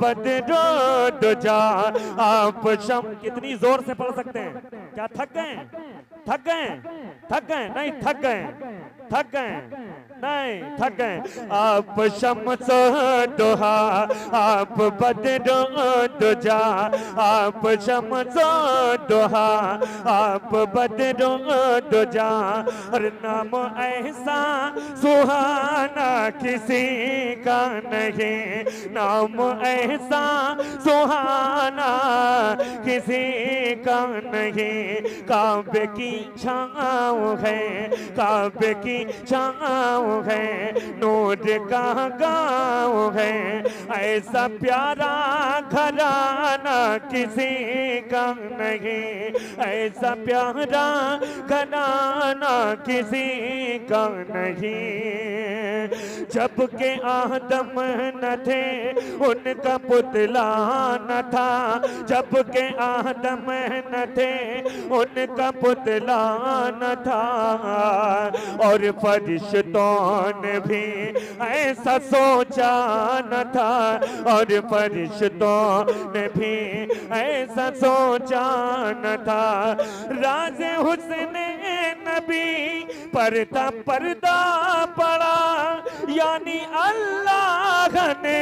बदरो दुजा आप शम। कितनी जोर से पढ़ सकते हैं? क्या थक गए? थक गए? थक गए? नहीं थक गए, थक गए नहीं थक गए। आप शम्स दुहा आप बदरो दुजा आप शम्स दुहा आप बदरो दुजा। और नाम ऐसा सुहाना किसी का नहीं, नाम ऐसा सुहाना किसी का नहीं। काबे की छाँव है, काबे की छाँव है, नूर का गाँव है। ऐसा प्यारा घराना किसी का नहीं, ऐसा प्यारा घराना किसी का नहीं। जब के आदम न थे उनका पुतला न था, जब के आदम न थे उनका पुतला न था। और फरिश्तों ने भी ऐसा सोचा न था, और फरिश्तों ने भी ऐसा सोचा न था। राज हुस्न नबी पर्दा पर्दा पड़ा, यानी अल्लाह ने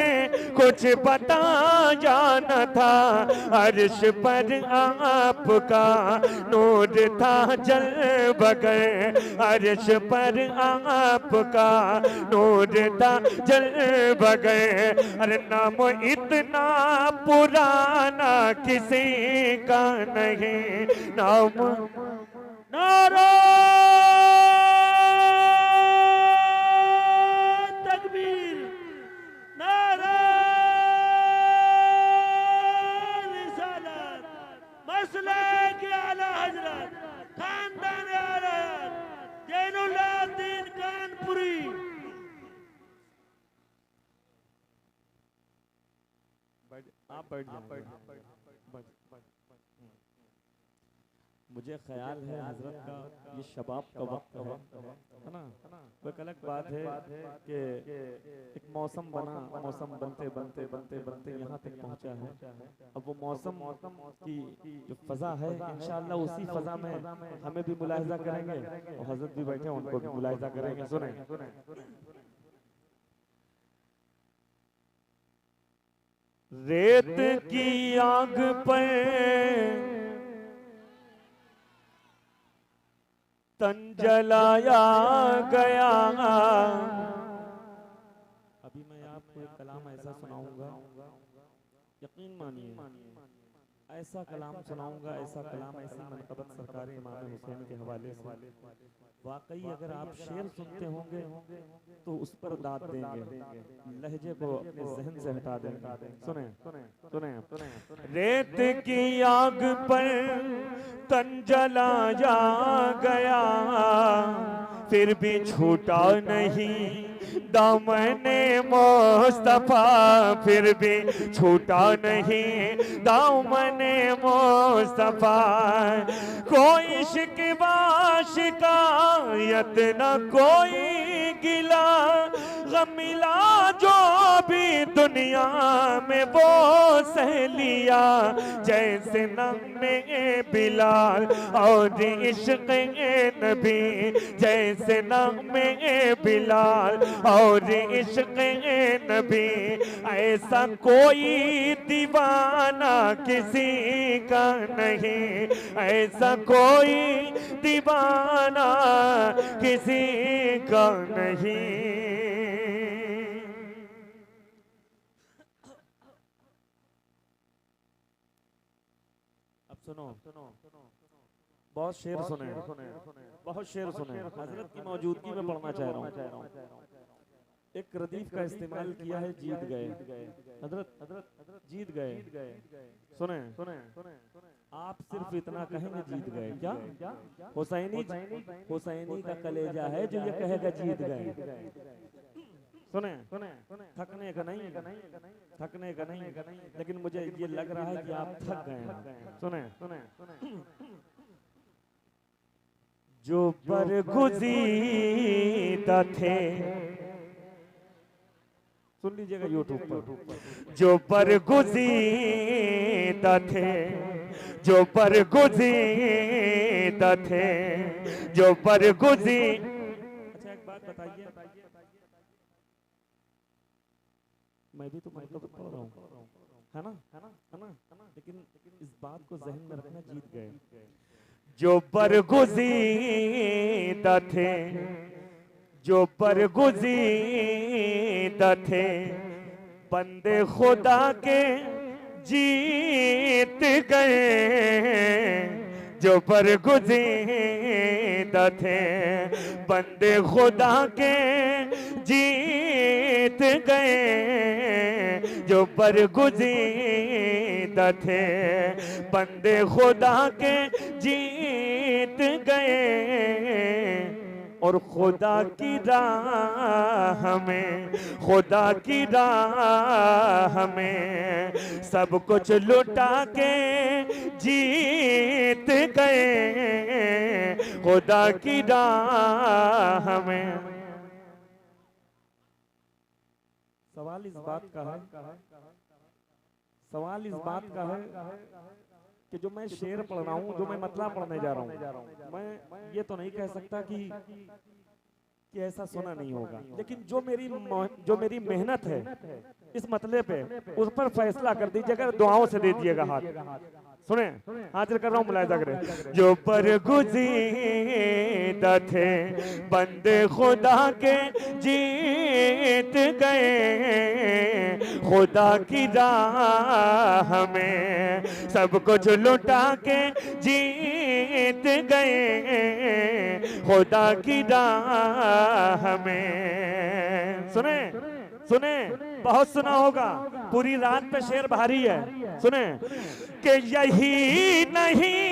कुछ बताया न था। अर्श पर आपका नूर था जल बगैर, अर्श पर आपका नूर था जल बगैर। अरे नाम इतना पुराना किसी का नहीं, नाम नारा तकबीर, नारा रिसालत, मसलक आला हजरत, खानदान आला जैनुलाब्दीन कानपुरी। आप बैठ जाइए। मुझे ख्याल है हजरत का ये शबाब का वक्त है ना। वो एक अलग बात है कि एक मौसम बना, मौसम बनते बनते बनते बनते यहाँ तक पहुँचा है। अब वो मौसम की जो फजा है इंशाअल्लाह उसी फजा में हमें भी मुलाहिजा करेंगे, और हजरत भी बैठे हैं उनको भी मुलाहिजा करेंगे। सुने रेत की आग पर तन जलाया गया। अभी मैं आपको एक कलाम ऐसा सुनाऊंगा, यकीन मानिए ऐसा कलाम सुनाऊंगा, ऐसा कलाम, ऐसी मनक़बत सरकार इमाम हुसैन के हवाले से। वाकई अगर आप शेर सुनते होंगे तो उस पर दाद देंगे, लहजे को अपने जहन से हटा देंगे। सुने सुने। रेत की आग पर तन जलाया गया, फिर भी छूटा नहीं दामने मुस्तफा, फिर भी छूटा नहीं दामने मुस्तफा। कोई शिकवा शिकायत न कोई गिला, गम मिला जो भी दुनिया में वो सह लिया। जैसे नग़्मे बिलाल और इश्क़ नबी, जैसे नग़्मे बिलाल और इश्क़ नबी, ऐसा कोई दीवाना किसी का नहीं, ऐसा कोई दीवाना किसी का नहीं। अब सुनो, बहुत शेर सुने, बहुत शेर सुने, हजरत की मौजूदगी में पढ़ना चाह रहा हूँ। एक रदीफ का इस्तेमाल किया है, जीत गए हजरत, जीत गए। सुने, आप सिर्फ इतना कहेंगे जीत गए क्या? हुसैनी का कलेजा है जो ये कहेगा जीत गए। सुने, थकने का नहीं, थकने का नहीं, लेकिन मुझे ये लग रहा है कि आप थक गए हैं। सुने, जो बरगुज़ीदा थे सुन लीजिएगा यूट्यूब पर। जो बरगुज़ीदा थे, जो बरगुज़ीदा थे, जो बरगुज़ी। अच्छा एक बात बताइए, मैं भी तो पढ़ रहा हूँ, है ना, लेकिन इस बात को जहन में रखना, जीत गए। जो बरगुज़ीदा थे, जो बरगुज़ीदा थे, बंदे खुदा के जीत गए। जो बरगुज़ीदा थे, बंदे खुदा के जीत गए। जो बरगुज़ीदा थे, बंदे खुदा के जीत गए। और खुदा की राह में, खुदा की राह में सब कुछ लुटा के जीत गए। खुदा की राह में। सवाल इस बात का है, सवाल इस बात का है कि जो मैं शेर पढ़ रहा हूँ, जो मैं मतला पढ़ने जा रहा हूँ, मैं ये तो नहीं कह सकता कि ऐसा सुना नहीं होगा, लेकिन जो मेरी मेहनत है इस मतले पे, उस पर फैसला कर दीजिएगा, दुआओं से दे दीजिएगा हाथ। सुने, हाजिर कर रहा हूँ, मुलाहिजा करें। जो बरगुज़ीदा थे, बंदे खुदा के जीत गए। खुदा की राह में सब कुछ लुटा के जीत गए। खुदा की राह में। सुने, सुने, बहुत सुना होगा, पूरी रात पे शेर भारी है। सुने कि यही नहीं,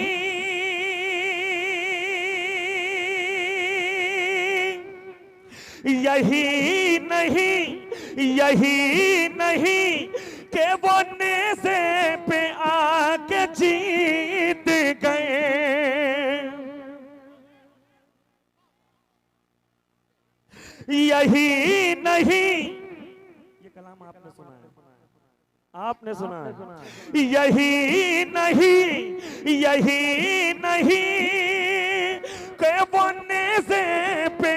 यही नहीं, यही नहीं कि वो नेज़े पे आके जीत गए। यही नहीं, ये कलाम आपने सुना है, आपने सुना है। यही नहीं, यही नहीं कि वो नेज़े पे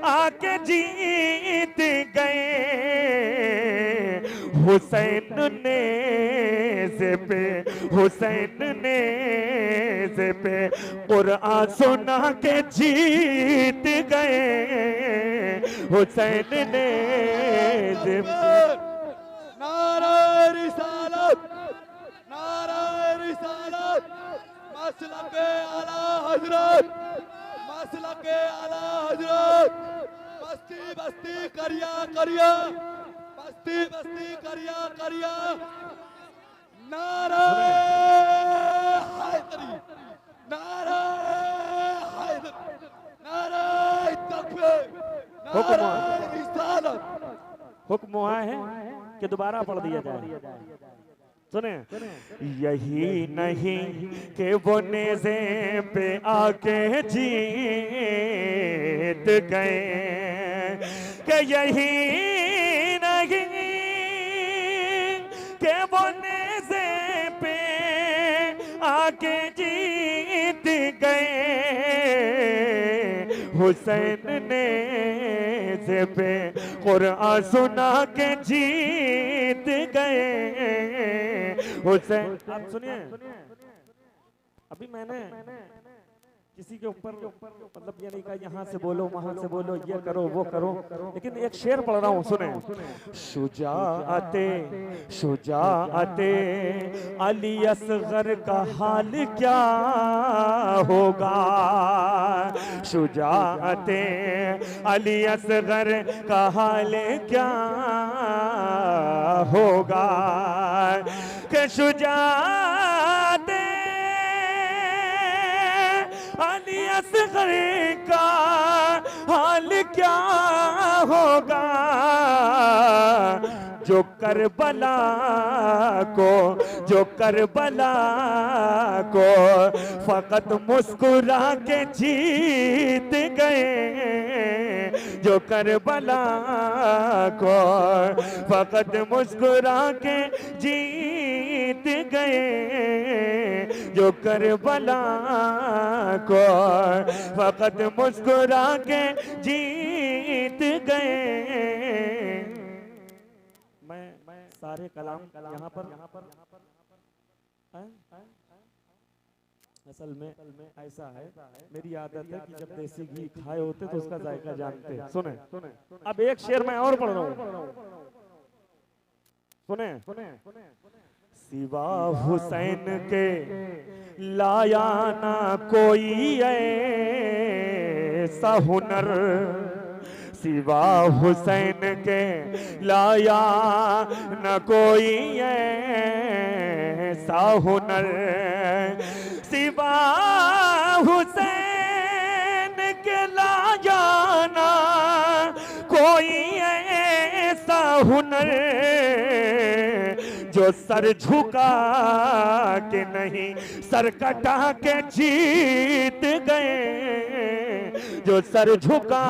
आके जीत गए। हुसैन नेज़े पे, हुसैन नेज़े पे कुरान सुना के जीत गए। हुसैन नेज़े पे। नारे रिसालत, नारे रिसालत, मसलके आला हजरत, मसलके आला हजरत। बस्ती बस्ती करिया करिया, बस्ती बस्ती करिया करिया। नारे हैदरी, नारे हैदरी, नारे तकबीर, नारे रिसालत। हुक्म हुआ है कि दोबारा पढ़ दिया जाए। सुने, यही नहीं कि वो नेज़े पे आके जीत गए। कि यही नहीं कि वो नेज़े पे आके जीत गए। हुसैन नेज़े पे कुरान सुना के जीत गए। हुसैन, आप सुनिए, अभी मैंने किसी के ऊपर मतलब ये नहीं कहा यहाँ से बोलो वहां से बोलो, ये करो वो करो, लेकिन एक शेर पढ़ रहा हूँ। सुने, शुजाअते, शुजाअते अली असगर का हाल क्या होगा। शुजाअते अली असगर का हाल क्या होगा। कि शुजाअते अली असगर का हाल क्या होगा। जो करबला को, जो करबला को फकत मुस्कुरा के जीत गए, जो करबला को फकत मुस्कुरा के जीत गए, जो करबला को फकत मुस्कुरा के जीत गए। मैं सारे कलाम यहाँ पर असल में ऐसा है, मेरी आदत है कि जब देसी घी खाए होते तो उसका जायका जानते हैं। सुने, अब एक शेर मैं और पढ़ रहा हूँ, सुने। सिवा हुसैन के लाया ना कोई ऐसा हुनर, सिवा हुसैन के लाया न कोई ऐसा हुनर, सिवा हुसैन के लाया न कोई ऐसा हुनर, जो सर झुका के नहीं सर कटा के जीत गए, जो सर झुका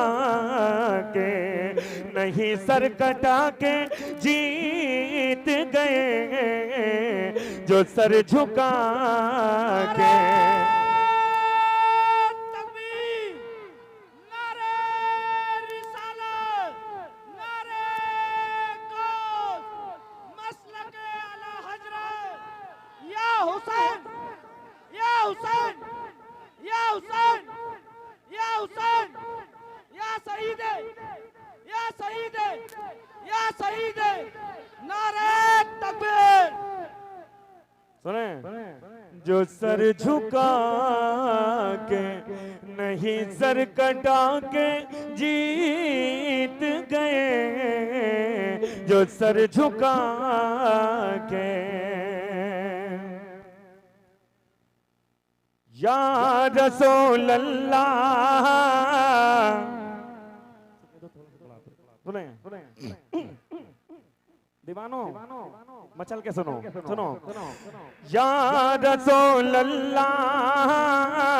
के नहीं सर कटा के जीत गए, जो सर झुका के। जो सर झुका के नहीं सर कटा के जीत गए, जो सर झुका के। या रसूल अल्लाह, सुने दीवानो मचल के सुनो, सुनो। या रसूल अल्लाह